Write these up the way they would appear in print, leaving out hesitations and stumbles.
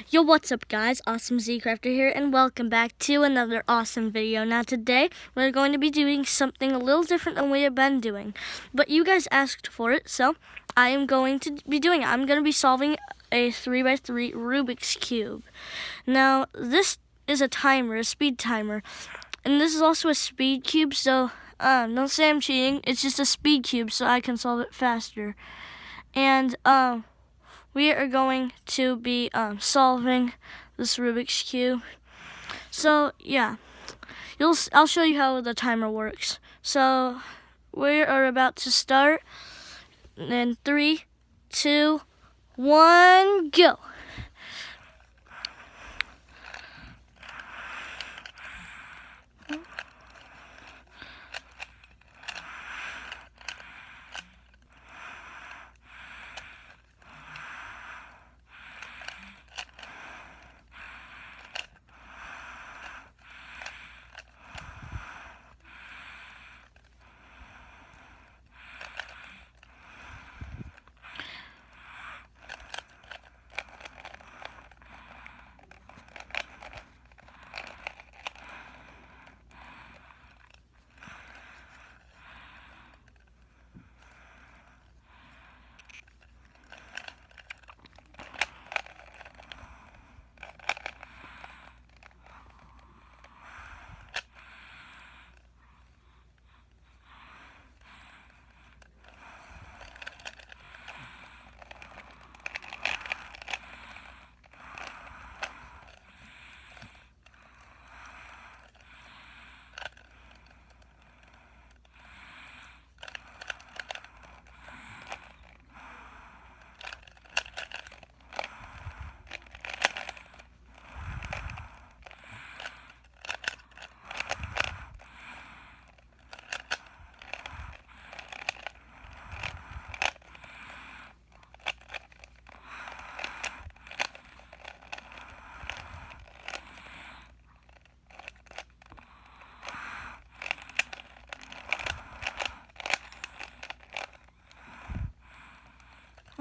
Yo, what's up guys? Awesome Z-Crafter here and welcome back to another awesome video. Now today we're going to be doing something a little different than we have been doing. But you guys asked for it, so I am going to be doing it. I'm going to be solving a 3x3 Rubik's Cube. Now this is a timer, a speed timer. And this is also a speed cube, so don't say I'm cheating. It's just a speed cube so I can solve it faster. And we are going to be solving this Rubik's Cube. So yeah, I'll show you how the timer works. So we are about to start. And 3, 2, 1, go.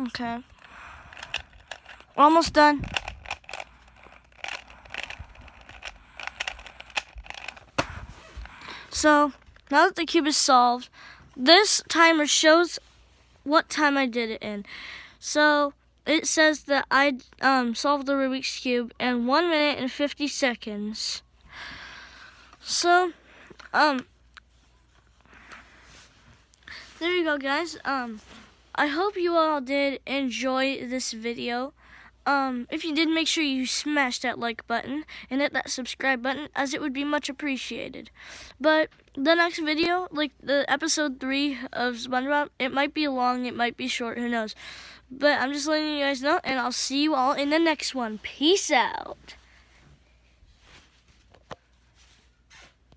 Okay. We're almost done. So, now that the cube is solved, this timer shows what time I did it in. So, it says that I solved the Rubik's Cube in 1 minute and 50 seconds. So, there you go, guys. I hope you all did enjoy this video. If you did, make sure you smash that like button and hit that subscribe button, as it would be much appreciated. But the next video, like the episode 3 of SpongeBob, it might be long, it might be short, who knows. But I'm just letting you guys know, and I'll see you all in the next one. Peace out.